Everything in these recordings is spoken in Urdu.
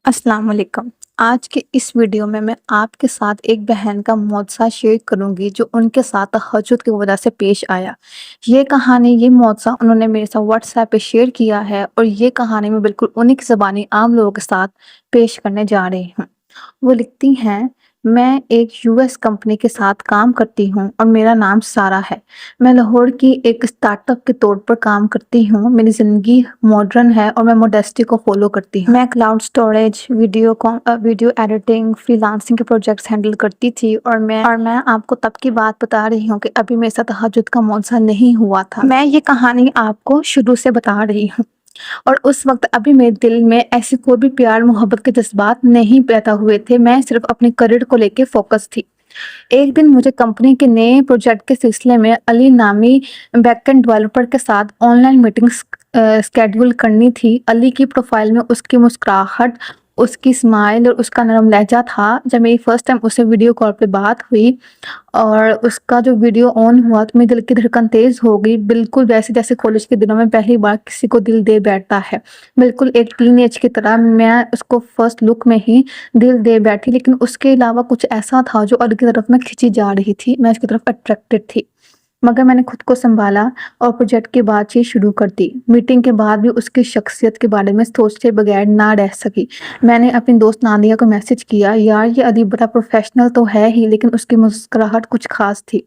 السلام علیکم۔ آج کے اس ویڈیو میں آپ کے ساتھ ایک بہن کا معجزہ شیئر کروں گی جو ان کے ساتھ تہجد کی وجہ سے پیش آیا۔ یہ معجزہ انہوں نے میرے ساتھ واٹس ایپ پہ شیئر کیا ہے اور یہ کہانی میں بالکل انہی کی زبانی عام لوگوں کے ساتھ پیش کرنے جا رہی ہوں۔ وہ لکھتی ہیں، میں ایک US کمپنی کے ساتھ کام کرتی ہوں اور میرا نام سارہ ہے۔ میں لاہور کی ایک اسٹارٹ اپ کے طور پر کام کرتی ہوں۔ میری زندگی ماڈرن ہے اور میں موڈیسٹی کو فالو کرتی ہوں۔ میں cloud storage, video editing, free lancing کے پروجیکٹس ہینڈل کرتی تھی اور میں آپ کو تب کی بات بتا رہی ہوں کہ ابھی میرے ساتھ تہجد کا معجزہ نہیں ہوا تھا۔ میں یہ کہانی آپ کو شروع سے بتا رہی ہوں اور اس وقت ابھی میرے دل میں ایسی کوئی بھی پیار محبت کے جذبات نہیں پیدا ہوئے تھے۔ میں صرف اپنے کریئر کو لے کے فوکس تھی۔ ایک دن مجھے کمپنی کے نئے پروجیکٹ کے سلسلے میں علی نامی بیک اینڈ ڈیولپر کے ساتھ آن لائن میٹنگز اسکیڈول کرنی تھی۔ علی کی پروفائل میں اس کی مسکراہٹ، اس کی اسمائل اور اس کا نرم لہجہ تھا۔ جب میری فرسٹ ٹائم اس سے ویڈیو کال پہ بات ہوئی اور اس کا جو ویڈیو آن ہوا تو میرے دل کی دھڑکن تیز ہو گئی، بالکل ویسے جیسے کالج کے دنوں میں پہلی بار کسی کو دل دے بیٹھتا ہے، بالکل ایک ٹین ایج کی طرح۔ میں اس کو فرسٹ لک میں ہی دل دے بیٹھی، لیکن اس کے علاوہ کچھ ایسا تھا جو علی کی طرف میں کھینچی جا رہی تھی۔ میں اس کی طرف اٹریکٹڈ تھی، مگر میں نے خود کو سنبھالا اور پروجیکٹ کی بات چیت شروع کر دی۔ میٹنگ کے بعد بھی اس کی شخصیت کے بارے میں سوچتے بغیر نہ رہ سکی۔ میں نے اپنی دوست نادیہ کو میسج کیا، یار یہ علی بڑا پروفیشنل تو ہے ہی لیکن اس کی مسکراہٹ کچھ خاص تھی۔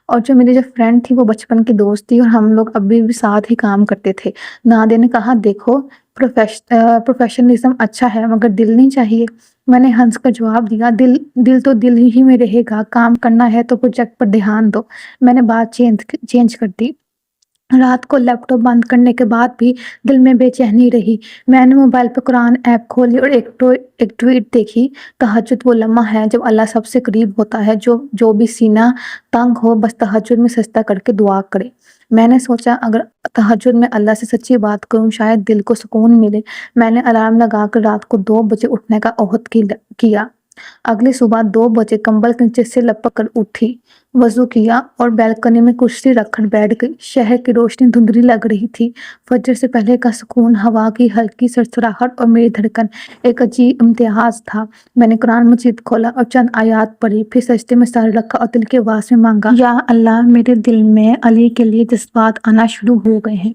اور جو میری فرینڈ تھی وہ بچپن کی دوست تھی اور ہم لوگ ابھی بھی ساتھ ہی کام کرتے تھے۔ نادیہ نے کہا، دیکھو پروفیشنلزم اچھا ہے مگر دل نہیں چاہیے۔ میں نے ہنس کر جواب دیا، دل تو دل ہی میں رہے گا، کام کرنا ہے تو پروجیکٹ پر دھیان دو۔ میں نے بات چینج کر دی۔ رات کو لیپ ٹاپ بند کرنے کے بعد بھی دل میں بے چینی رہی۔ میں نے موبائل پہ قرآن ایپ کھولی اور ایک ٹویٹ دیکھی، تہجد وہ لمحہ ہے جب اللہ سب سے قریب ہوتا ہے، جو بھی سینہ تنگ ہو بس تہجد میں سجدہ کر کے دعا کرے۔ میں نے سوچا اگر تہجد میں اللہ سے سچی بات کروں شاید دل کو سکون ملے۔ میں نے الارم لگا کر رات کو 2 بجے اٹھنے کا عہد کیا۔ اگلی صبح 2 بجے کمبل کے نیچے سے لپک کر اٹھی، وضو کیا اور بیلکنی میں کرسی رکھ کر بیٹھ گئی۔ شہر کی روشنی دھندلی لگ رہی تھی، فجر سے پہلے کا سکون، ہوا کی ہلکی سرسراہٹ اور میری دھڑکن ایک عجیب امتزاج تھا۔ میں نے قرآن مجید کھولا اور چند آیات پڑھی، پھر سجدے میں سر رکھا اور دل کی آواز میں مانگا، یا اللہ میرے دل میں علی کے لیے جذبات آنا شروع ہو گئے ہیں،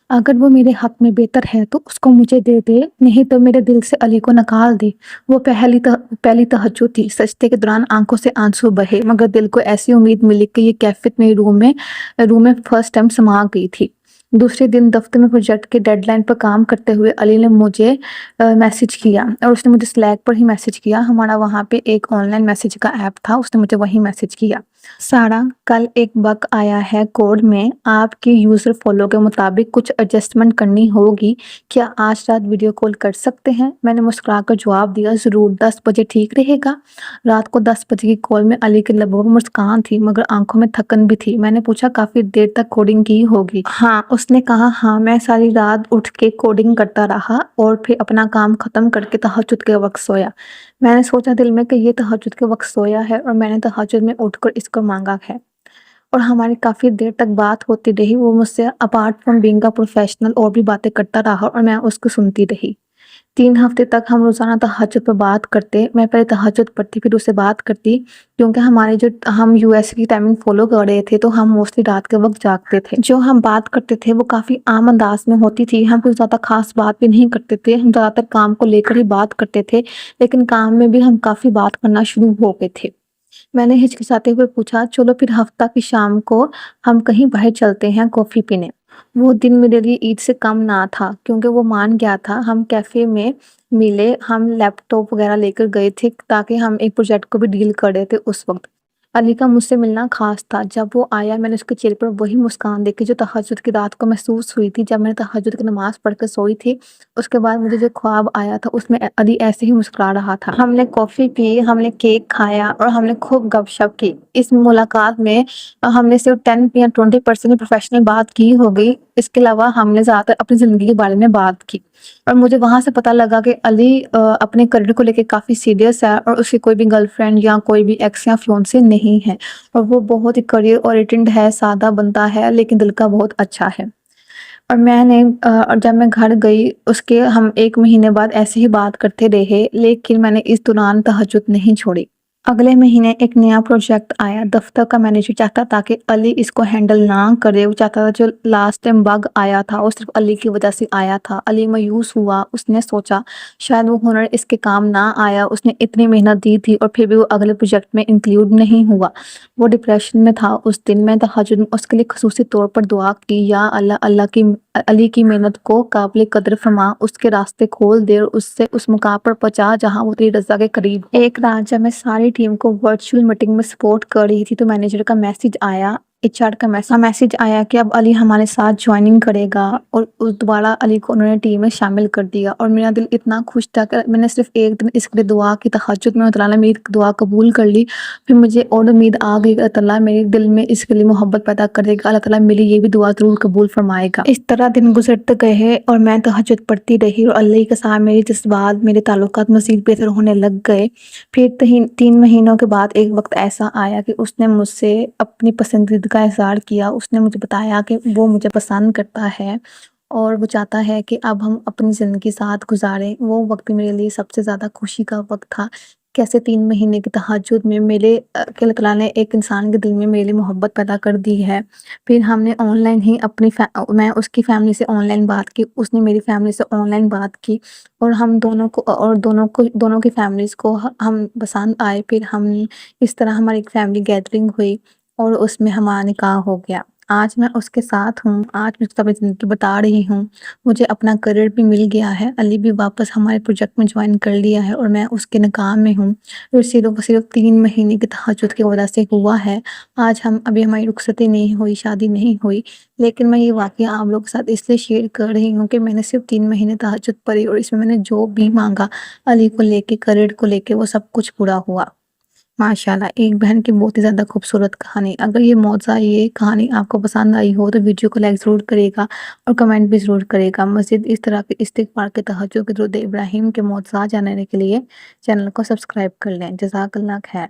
اگر وہ میرے حق میں بہتر ہے تو اس کو مجھے دے دے، نہیں تو میرے دل سے علی کو نکال دے۔ وہ پہلی تہجد تھی۔ سجدے کے دوران آنکھوں سے آنسو بہے مگر دل کو ایسی امید ملی کہ یہ کیفیت میرے روم میں فرسٹ ٹائم سما گئی تھی۔ دوسرے دن دفتر میں پروجیکٹ کے ڈیڈ لائن پر کام کرتے ہوئے علی نے مجھے میسج کیا اور اس نے مجھے سلیک پر ہی میسج کیا۔ ہمارا وہاں پہ ایک آن لائن میسج کا ایپ تھا، اس نے مجھے وہی میسج کیا، سارہ کل ایک بگ آیا ہے کوڈ میں، آپ کی یوزر فالو کے مطابق کچھ ایڈجسٹمنٹ کرنی ہوگی، کیا آج رات ویڈیو کال کر سکتے ہیں؟ میں نے مسکرا کر جواب دیا، ضرور، 10 بجے ٹھیک رہے گا۔ رات کو 10 بجے کی کال میں علی کے لبوں پر مسکان تھی مگر آنکھوں میں تھکن بھی تھی۔ میں نے پوچھا، کافی دیر تک کوڈنگ کی ہوگی؟ ہاں، اس نے کہا، ہاں میں ساری رات اٹھ کے کوڈنگ کرتا رہا اور پھر اپنا کام ختم کر کے تہجد کے وقت سویا۔ میں نے سوچا دل میں کہ یہ تہجد کے وقت سویا ہے اور میں نے تہجد میں اٹھ کر اس کو مانگا ہے، اور ہماری کافی دیر تک بات ہوتی رہی۔ وہ مجھ سے apart from being a professional اور بھی باتیں کرتا رہا اور میں اس کو سنتی رہی۔ 3 ہفتے تک ہم روزانہ تہجد پہ بات کرتے، میں پہلے تہجد پڑھتی پھر اس سے بات کرتی، کیونکہ ہم US کی ٹائمنگ فالو کر رہے تھے تو ہم موسٹلی رات کے وقت جاگتے تھے۔ جو ہم بات کرتے تھے وہ کافی عام انداز میں ہوتی تھی، ہم کوئی زیادہ خاص بات بھی نہیں کرتے تھے، ہم زیادہ تر کام کو لے کر ہی بات کرتے تھے، لیکن کام میں بھی ہم کافی بات کرنا شروع ہو گئے تھے۔ میں نے ہچکچاتے ہوئے پوچھا، چلو پھر ہفتہ کی شام کو ہم کہیں باہر چلتے ہیں کافی پینے۔ وہ دن میرے لیے عید سے کم نہ تھا کیونکہ وہ مان گیا تھا۔ ہم کیفے میں ملے، ہم لیپ ٹاپ وغیرہ لے کر گئے تھے تاکہ ہم ایک پروجیکٹ کو بھی ڈیل کر رہے تھے اس وقت۔ علی کا مجھ سے ملنا خاص تھا۔ جب وہ آیا میں نے اس کے چہرے پر وہی مسکان دیکھی جو تہجد کی رات کو محسوس ہوئی تھی جب میں نے تہجد کی نماز پڑھ کر سوئی تھی۔ اس کے بعد مجھے جو خواب آیا تھا اس میں علی ایسے ہی مسکرا رہا تھا۔ ہم نے کافی پی، ہم نے کیک کھایا اور ہم نے خوب گپ شپ کی۔ اس ملاقات میں ہم نے صرف 10 یا 20% پروفیشنل بات کی ہوگی، اس کے علاوہ ہم نے زیادہ تر اپنی زندگی کے بارے میں بات کی، اور مجھے وہاں سے پتہ لگا کہ علی اپنے کریئر کو لے کے کافی سیریس ہے اور اس کی کوئی بھی گرل فرینڈ یا کوئی بھی ایکس یا فیونسے نہیں ہے، اور وہ بہت ہی کریئر اورینٹڈ ہے، سادہ بندہ ہے لیکن دل کا بہت اچھا ہے۔ اور میں نے جب میں گھر گئی اس کے ہم 1 مہینے بعد ایسے ہی بات کرتے رہے، لیکن میں نے اس دوران تہجد نہیں چھوڑی۔ اگلے مہینے ایک نیا پروجیکٹ آیا۔ دفتر کا مینیجر چاہتا تھا کہ علی اس کو ہینڈل نہ کرے۔ وہ چاہتا تھا جو لاسٹ ٹائم بگ آیا تھا وہ صرف علی کی وجہ سے آیا تھا۔ علی مایوس ہوا، اس نے سوچا شاید وہ ہنر اس کے کام نہ آیا، اس نے اتنی محنت دی تھی اور پھر بھی وہ اگلے پروجیکٹ میں انکلوڈ نہیں ہوا۔ وہ ڈپریشن میں تھا۔ اس دن میں تہجد میں اس کے لیے خصوصی طور پر دعا کی، یا اللہ علی کی محنت کو قابل قدر فرما، اس کے راستے کھول دے اور اس سے اس مقام پر پہنچا جہاں وہ تیری رضا کے قریب ہو۔ ایک رات جب میں ساری ٹیم کو ورچوئل میٹنگ میں سپورٹ کر رہی تھی تو مینیجر کا میسج آیا، HR کا میسج آیا کہ اب علی ہمارے ساتھ جوائننگ کرے گا، اور دوبارہ علی کو انہوں نے ٹیم میں شامل کر دیا۔ اور میرا دل اتنا خوش تھا کہ میں نے صرف ایک دن اس کے لیے دعا کی، تہجد میں اللہ تعالیٰ نے میری دعا قبول کر لی۔ پھر مجھے اور امید آ گئی کہ اللہ تعالیٰ میرے دل میں اس کے لیے محبت پیدا کر دے گا، اللہ تعالیٰ میری یہ بھی دعا ضرور قبول فرمائے گا۔ اس طرح دن گزرتے گئے اور میں تہجد پڑھتی رہی اور اللہ کے ساتھ میرے جذبات، میرے تعلقات مزید بہتر ہونے لگ گئے۔ پھر 3 مہینوں کے بعد ایک وقت ایسا آیا کہ اس نے مجھ سے اپنی پسندیدگی کا اظہار کیا۔ اس نے مجھے بتایا کہ وہ مجھے پسند کرتا ہے اور وہ چاہتا ہے کہ اب ہم اپنی زندگی ساتھ گزاریں۔ وہ وقت میرے لیے سب سے زیادہ خوشی کا وقت تھا۔ کیسے 3 مہینے کی تہجد میں کہ اللہ تعالیٰ نے ایک انسان کے دل میں میرے لیے محبت پیدا کر دی ہے۔ پھر ہم نے آن لائن ہی میں اس کی فیملی سے آن لائن بات کی، اس نے میری فیملی سے آن لائن بات کی، اور ہم دونوں کی فیملیز کو ہم پسند آئے۔ پھر ہم اس طرح ہماری ایک فیملی گیدرنگ ہوئی اور اس میں ہمارا نکاح ہو گیا۔ آج میں اس کے ساتھ ہوں، آج میں اس کو اپنی زندگی بتا رہی ہوں۔ مجھے اپنا کریئر بھی مل گیا ہے، علی بھی واپس ہمارے پروجیکٹ میں جوائن کر لیا ہے، اور میں اس کے نکاح میں ہوں۔ اور صرف 3 مہینے کی تہجد کی وجہ سے ہوا ہے۔ آج ابھی ہماری رخصتی نہیں ہوئی، شادی نہیں ہوئی، لیکن میں یہ واقعہ آپ لوگوں کے ساتھ اس لیے شیئر کر رہی ہوں کہ میں نے صرف 3 مہینے تہجد پڑھی اور اس میں میں نے جو بھی مانگا علی کو لے کے، کریئر کو لے کے، وہ سب کچھ پورا ہوا۔ ماشاءاللہ، ایک بہن کی بہت ہی زیادہ خوبصورت کہانی۔ اگر یہ کہانی آپ کو پسند آئی ہو تو ویڈیو کو لائک ضرور کرے گا اور کمنٹ بھی ضرور کرے گا۔ مزید اس طرح کے استغفار کے، تہجد کے، درود ابراہیم کے معجزات جاننے کے لیے چینل کو سبسکرائب کر لیں۔ جزاک اللہ خیر۔